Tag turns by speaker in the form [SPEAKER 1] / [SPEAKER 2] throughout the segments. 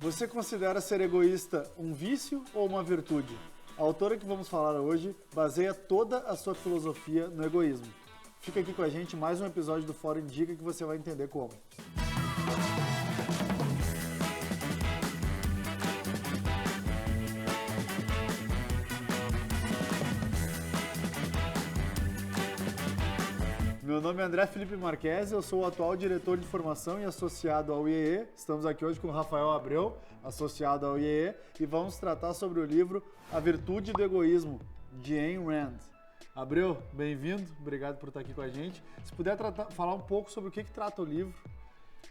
[SPEAKER 1] Você considera ser egoísta um vício ou uma virtude? A autora que vamos falar hoje baseia toda a sua filosofia no egoísmo. Fica aqui com a gente mais um episódio do Fórum Indica que você vai entender como. Meu nome é André Felipe Marques, eu sou o atual diretor de formação e associado ao IEE. Estamos aqui hoje com o Rafael Abreu, associado ao IEE, e vamos tratar sobre o livro A Virtude do Egoísmo, de Ayn Rand. Abreu, bem-vindo, obrigado por estar aqui com a gente. Se puder falar um pouco sobre o que trata o livro.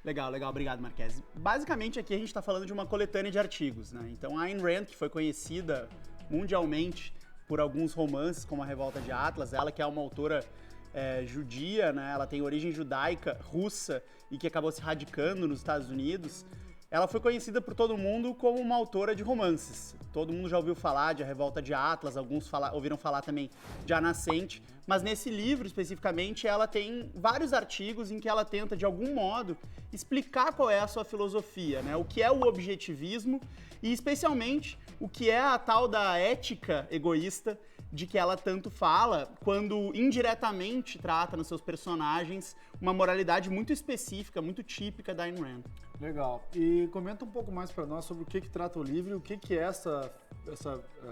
[SPEAKER 2] Legal, obrigado, Marques. Basicamente aqui a gente está falando de uma coletânea de artigos, né? Então a Ayn Rand, que foi conhecida mundialmente por alguns romances, como A Revolta de Atlas, ela que é uma autora judia, né? Ela tem origem judaica, russa, e que acabou se radicando nos Estados Unidos. Ela foi conhecida por todo mundo como uma autora de romances. Todo mundo já ouviu falar de A Revolta de Atlas, alguns ouviram falar também de A Nascente, mas nesse livro especificamente ela tem vários artigos em que ela tenta de algum modo explicar qual é a sua filosofia, né? O que é o objetivismo e especialmente o que é a tal da ética egoísta de que ela tanto fala, quando indiretamente trata nos seus personagens uma moralidade muito específica, muito típica da Ayn Rand.
[SPEAKER 1] Legal. E comenta um pouco mais para nós sobre o que trata o livro e o que é essa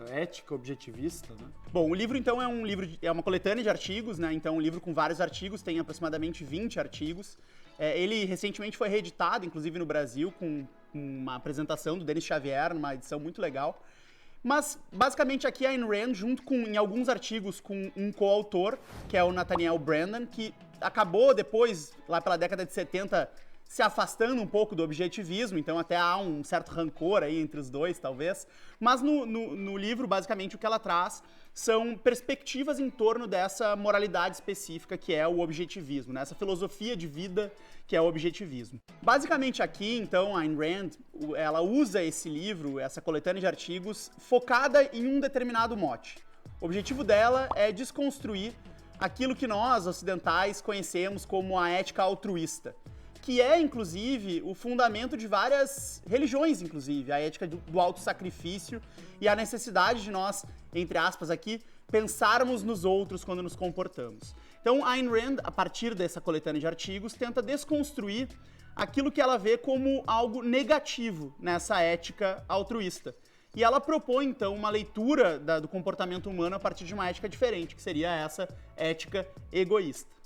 [SPEAKER 1] ética objetivista, né?
[SPEAKER 2] Bom, o livro então é uma coletânea de artigos, né? Então um livro com vários artigos, tem aproximadamente 20 artigos. Ele recentemente foi reeditado, inclusive no Brasil, com uma apresentação do Denis Xavier, numa edição muito legal. Mas, basicamente, aqui a Ayn Rand, em alguns artigos, com um coautor, que é o Nathaniel Branden, que acabou depois, lá pela década de 70, se afastando um pouco do objetivismo, então até há um certo rancor aí entre os dois, talvez. Mas no livro, basicamente, o que ela traz são perspectivas em torno dessa moralidade específica que é o objetivismo, né? Essa filosofia de vida que é o objetivismo. Basicamente aqui, então, a Ayn Rand, ela usa esse livro, essa coletânea de artigos, focada em um determinado mote. O objetivo dela é desconstruir aquilo que nós, ocidentais, conhecemos como a ética altruísta, que é, inclusive, o fundamento de várias religiões, inclusive, a ética do autossacrifício e a necessidade de nós, entre aspas aqui, pensarmos nos outros quando nos comportamos. Então, a Ayn Rand, a partir dessa coletânea de artigos, tenta desconstruir aquilo que ela vê como algo negativo nessa ética altruísta. E ela propõe, então, uma leitura do comportamento humano a partir de uma ética diferente, que seria essa ética egoísta.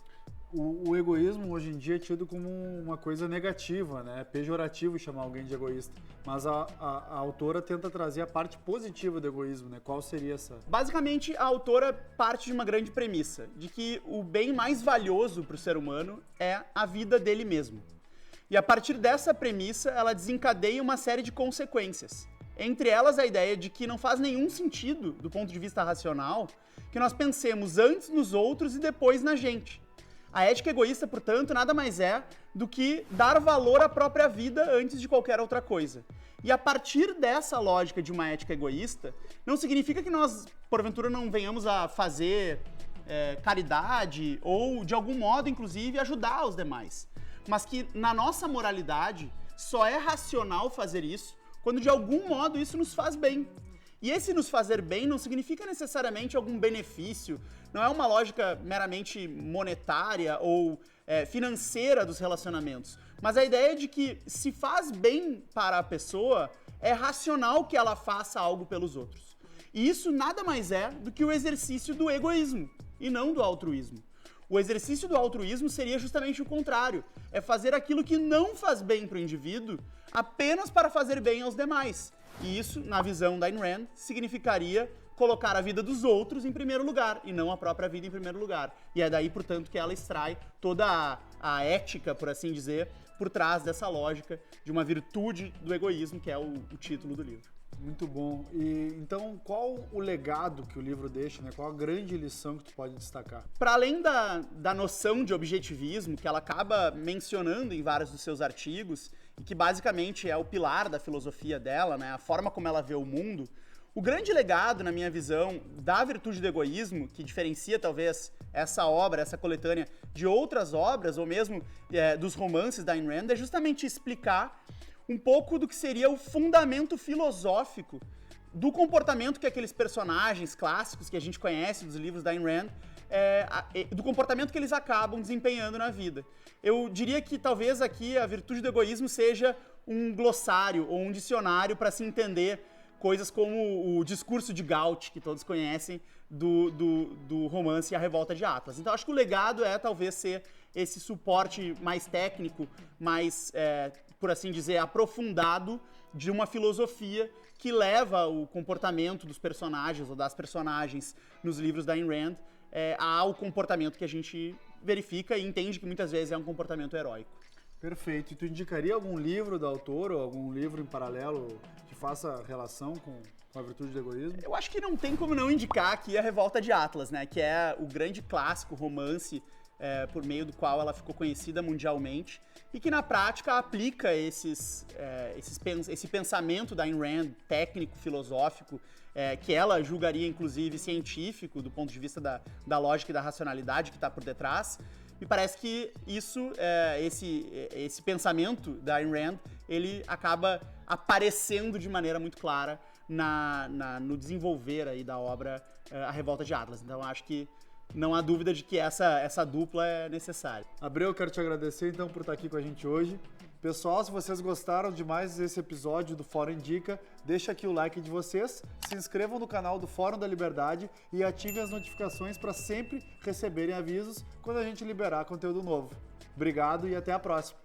[SPEAKER 1] O egoísmo hoje em dia é tido como uma coisa negativa, né? É pejorativo chamar alguém de egoísta. Mas a autora tenta trazer a parte positiva do egoísmo, né? Qual seria essa?
[SPEAKER 2] Basicamente, a autora parte de uma grande premissa, de que o bem mais valioso para o ser humano é a vida dele mesmo. E a partir dessa premissa, ela desencadeia uma série de consequências. Entre elas, a ideia de que não faz nenhum sentido, do ponto de vista racional, que nós pensemos antes nos outros e depois na gente. A ética egoísta, portanto, nada mais é do que dar valor à própria vida antes de qualquer outra coisa. E a partir dessa lógica de uma ética egoísta, não significa que nós, porventura, não venhamos a fazer caridade ou, de algum modo, inclusive, ajudar os demais. Mas que, na nossa moralidade, só é racional fazer isso quando, de algum modo, isso nos faz bem. E esse nos fazer bem não significa necessariamente algum benefício, não é uma lógica meramente monetária ou financeira dos relacionamentos, mas a ideia de que se faz bem para a pessoa, é racional que ela faça algo pelos outros. E isso nada mais é do que o exercício do egoísmo, e não do altruísmo. O exercício do altruísmo seria justamente o contrário, é fazer aquilo que não faz bem para o indivíduo apenas para fazer bem aos demais. E isso, na visão da Ayn Rand, significaria colocar a vida dos outros em primeiro lugar e não a própria vida em primeiro lugar. E é daí, portanto, que ela extrai toda a ética, por assim dizer, por trás dessa lógica de uma virtude do egoísmo, que é o título do livro.
[SPEAKER 1] Muito bom. E então, qual o legado que o livro deixa, né? Qual a grande lição que tu pode destacar?
[SPEAKER 2] Para além da noção de objetivismo, que ela acaba mencionando em vários dos seus artigos, e que basicamente é o pilar da filosofia dela, né? A forma como ela vê o mundo, o grande legado, na minha visão, da virtude do egoísmo, que diferencia talvez essa obra, essa coletânea, de outras obras, ou mesmo dos romances da Ayn Rand, é justamente explicar um pouco do que seria o fundamento filosófico do comportamento que aqueles personagens clássicos que a gente conhece dos livros da Ayn Rand, do comportamento que eles acabam desempenhando na vida. Eu diria que talvez aqui a virtude do egoísmo seja um glossário ou um dicionário para se entender coisas como o discurso de Gauch, que todos conhecem, do romance A Revolta de Atlas. Então acho que o legado talvez ser esse suporte mais técnico, mais, por assim dizer, aprofundado de uma filosofia que leva o comportamento dos personagens ou das personagens nos livros da Ayn Rand ao comportamento que a gente verifica e entende que muitas vezes é um comportamento heróico.
[SPEAKER 1] Perfeito. E tu indicaria algum livro da autora ou algum livro em paralelo que faça relação com a virtude do egoísmo?
[SPEAKER 2] Eu acho que não tem como não indicar aqui A Revolta de Atlas, né? Que é o grande clássico romance por meio do qual ela ficou conhecida mundialmente e que na prática aplica esse pensamento da Ayn Rand, técnico, filosófico, que ela julgaria inclusive científico do ponto de vista da lógica e da racionalidade que está por detrás. Me parece que esse pensamento da Ayn Rand, ele acaba aparecendo de maneira muito clara no desenvolver aí da obra A Revolta de Atlas. Então acho que não há dúvida de que essa dupla é necessária.
[SPEAKER 1] Abreu, eu quero te agradecer então por estar aqui com a gente hoje. Pessoal, se vocês gostaram demais desse episódio do Fórum Indica, deixa aqui o like de vocês, se inscrevam no canal do Fórum da Liberdade e ativem as notificações para sempre receberem avisos quando a gente liberar conteúdo novo. Obrigado e até a próxima!